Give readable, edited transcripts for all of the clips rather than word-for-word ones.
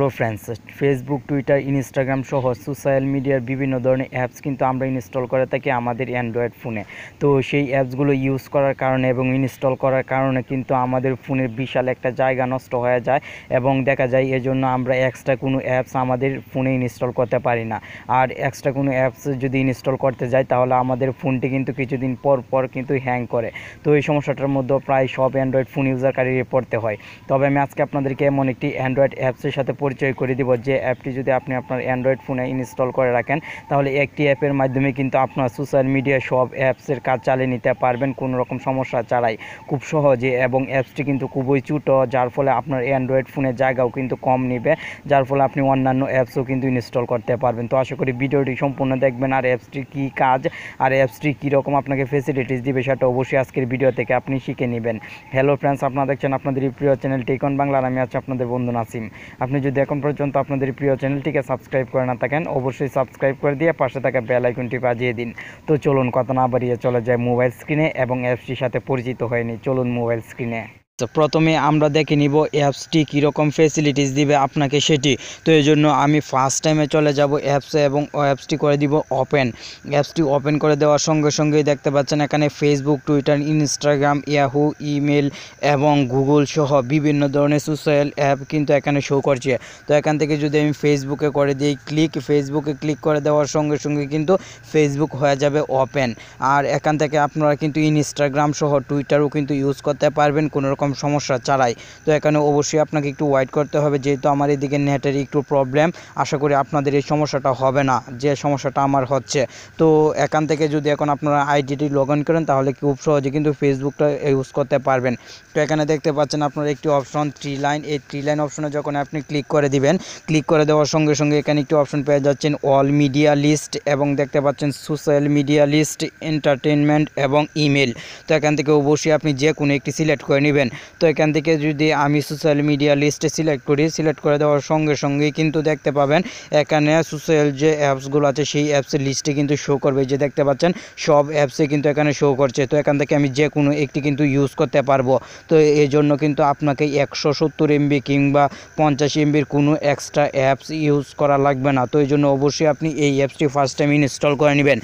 Hello friends, Facebook, Twitter, Instagram সহ social মিডিয়ার বিভিন্ন ধরনের অ্যাপস কিন্তু আমরা ইনস্টল করে থাকি আমাদের অ্যান্ড্রয়েড ফোনে। তো সেই অ্যাপসগুলো ইউজ করার কারণে এবং ইনস্টল করার কারণে কিন্তু আমাদের ফোনের বিশাল একটা জায়গা নষ্ট হয়ে যায় এবং দেখা যায় এজন্য আমরা এক্সট্রা কোনো অ্যাপস আমাদের ফোনে ইনস্টল করতে পারি না। আর এক্সট্রা কোনো অ্যাপস যদি ইনস্টল করতে যাই তাহলে আমাদের ফোনটি কিন্তু কিছুদিন পর পর কিন্তু হ্যাং করে। তো এই সমস্যাটার মধ্যে প্রায় সব অ্যান্ড্রয়েড ফোন ইউজারকারীর পড়তে হয়। তবে আমি আজকে আপনাদেরকে এমন একটি অ্যান্ড্রয়েড অ্যাপসের সাথে পরিচয় করে দিব যে অ্যাপটি যদি আপনি আপনার অ্যান্ড্রয়েড ফোনে ইনস্টল করে রাখেন তাহলে একটি অ্যাপের মাধ্যমে কিন্তু আপনার সোশ্যাল মিডিয়া সব অ্যাপসের কাজ চালিয়ে নিতে পারবেন কোনো রকম সমস্যা ছাড়াই, খুব সহজে। এবং অ্যাপসটি কিন্তু খুবই ছোটো, যার ফলে আপনার অ্যান্ড্রয়েড ফোনের জায়গাও কিন্তু কম নেবে, যার ফলে আপনি অন্যান্য অ্যাপসও কিন্তু ইনস্টল করতে পারবেন। তো আশা করি ভিডিওটি সম্পূর্ণ দেখবেন আর অ্যাপসটি কী কাজ আর অ্যাপসটি কীরকম আপনাকে ফেসিলিটিস দিবে সেটা অবশ্যই আজকের ভিডিও থেকে আপনি শিখে নেবেন। হ্যালো ফ্রেন্ডস, আপনারা দেখছেন আপনাদের এই প্রিয় চ্যানেল টেক অন বাংলা আর আমি আছি আপনাদের বন্ধু নাসিম। আপনি যদি এখন পর্যন্ত আপনাদের প্রিয় চ্যানেলটিকে সাবস্ক্রাইব করে না থাকেন অবশ্যই সাবস্ক্রাইব করে দিয়ে পাশে থাকা বেল আইকনটি বাজিয়ে দিন। তো চলুন কথা না বাড়িয়ে চলে যায় মোবাইল স্ক্রিনে এবং অ্যাপসটির সাথে পরিচিত হয়ে নিই। চলুন মোবাইল স্ক্রিনে। তো প্রথমে আমরা দেখে নিব অ্যাপসটি কীরকম ফেসিলিটিস দিবে আপনাকে সেটি। তো এই জন্য আমি ফার্স্ট টাইমে চলে যাব অ্যাপসে এবং অ্যাপসটি করে দিব ওপেন। অ্যাপসটি ওপেন করে দেওয়ার সঙ্গে সঙ্গেই দেখতে পাচ্ছেন এখানে Facebook, Twitter, Instagram, Yahoo, email এবং গুগল সহ বিভিন্ন ধরনের সোশ্যাল অ্যাপ কিন্তু এখানে শো করছে। তো এখান থেকে যদি আমি ফেসবুকে করে দিই ফেসবুকে ক্লিক করে দেওয়ার সঙ্গে সঙ্গে কিন্তু ফেসবুক হয়ে যাবে ওপেন। আর এখান থেকে আপনারা কিন্তু ইনস্টাগ্রাম সহ টুইটারও কিন্তু ইউজ করতে পারবেন কোনো রকম সমস্যা ছাড়াই। তো এখানে অবশ্যই আপনাকে একটু ওয়েট করতে হবে, যেহেতু আমার এদিকে নেটের একটু প্রবলেম। আশা করি আপনাদের এই সমস্যাটা হবে না যে সমস্যাটা আমার হচ্ছে। তো এখান থেকে যদি এখন আপনারা আইডিটি লগ ইন করেন তাহলে খুব সহজে কিন্তু ফেসবুকটা ইউজ করতে পারবেন। তো এখানে দেখতে পাচ্ছেন আপনার একটি অপশন থ্রি লাইন, এই থ্রি লাইন অপশনে যখন আপনি ক্লিক করে দিবেন, ক্লিক করে দেওয়ার সঙ্গে সঙ্গে এখানে একটি অপশন পেয়ে যাচ্ছেন অল মিডিয়া লিস্ট এবং দেখতে পাচ্ছেন সোশ্যাল মিডিয়া লিস্ট, এন্টারটেনমেন্ট এবং ইমেল। তো এখান থেকে অবশ্যই আপনি যে কোনো একটি সিলেক্ট করে নেবেন। তো এখান থেকে যদি আমি সোশ্যাল মিডিয়া লিস্টে সিলেক্ট করে দেওয়ার সঙ্গে সঙ্গেই কিন্তু দেখতে পাবেন এখানে সোশ্যাল যে অ্যাপসগুলো আছে সেই অ্যাপসের লিস্টে কিন্তু শো করবে, যে দেখতে পাচ্ছেন সব অ্যাপসে কিন্তু এখানে শো করছে। তো এখান থেকে আমি যে কোনো একটি কিন্তু ইউজ করতে পারবো। তো এই জন্য কিন্তু আপনাকে 170 MB কিংবা 50 MBর কোনো এক্সট্রা অ্যাপস ইউজ করা লাগবে না। তো এই জন্য অবশ্যই আপনি এই অ্যাপসটি ফার্স্ট টাইম ইনস্টল করে নেবেন।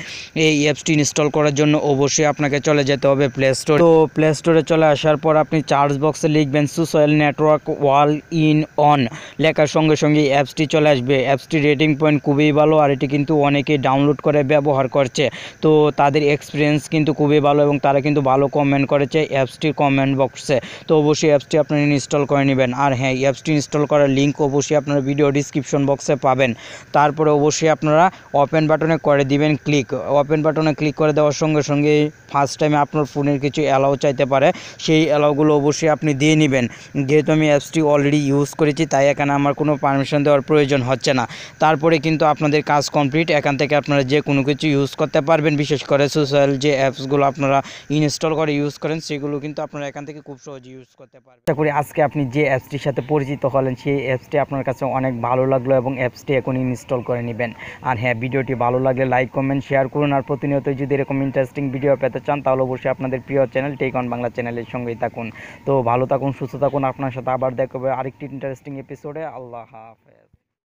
এই অ্যাপসটি ইনস্টল করার জন্য অবশ্যই আপনাকে চলে যেতে হবে প্লে স্টোর। তো প্লে স্টোরে চলে আসার পর আপনি চার্জ বক্সে লিখবেন social network wall in on, লেখার সঙ্গে সঙ্গে অ্যাপসটি চলে আসবে। অ্যাপসটি রেটিং পয়েন্ট খুবই ভালো আর এটি কিন্তু অনেকেই ডাউনলোড করে ব্যবহার করছে। তো তাদের এক্সপিরিয়েন্স কিন্তু খুবই ভালো এবং তারা কিন্তু ভালো কমেন্ট করেছে অ্যাপসটির কমেন্ট বক্সে। তো অবশ্যই অ্যাপসটি আপনারা ইনস্টল করে নেবেন। আর হ্যাঁ, অ্যাপসটি ইনস্টল করার লিঙ্ক অবশ্যই আপনারা ভিডিও ডিসক্রিপশন বক্সে পাবেন। তারপরে অবশ্যই আপনারা ওপেন বাটনে করে দিবেন ক্লিক। ওপেন বাটনে ক্লিক করে দেওয়ার সঙ্গে সঙ্গে ফার্স্ট টাইমে আপনার ফোনের কিছু অ্যালাউ চাইতে পারে, সেই অ্যালাউগুলো অবশ্যই আপনি দিয়ে নেবেন। যেহেতু আমি অ্যাপসটি অলরেডি ইউজ করেছি তাই এখানে আমার কোনো পারমিশন দেওয়ার প্রয়োজন হচ্ছে না। তারপরে কিন্তু আপনাদের কাজ কমপ্লিট। এখান থেকে আপনারা যে কোনো কিছু ইউজ করতে পারবেন, বিশেষ করে সোশ্যাল যে অ্যাপসগুলো আপনারা ইনস্টল করে ইউজ করেন সেগুলো কিন্তু আপনারা এখান থেকে খুব সহজে ইউজ করতে পারবেন। আশা করি আজকে আপনি যে অ্যাপসটির সাথে পরিচিত হলেন সেই অ্যাপসটি আপনার কাছে অনেক ভালো লাগলো এবং অ্যাপসটি এখন ইনস্টল করে নেবেন। আর হ্যাঁ, ভিডিওটি ভালো লাগলে লাইক, কমেন্ট, শেয়ার করুন। আর প্রতিনিয়ত যদি এরকম ইন্টারেস্টিং ভিডিও পেতে চান তাহলে অবশ্যই আপনাদের প্রিয় চ্যানেল টেক অন বাংলা চ্যানেলের সঙ্গেই থাকুন। তো ভালো থাকুন, সুস্থ থাকুন। আপনার সাথে আবার দেখা হবে আরেকটি ইন্টারেস্টিং এপিসোডে। আল্লাহ হাফেজ।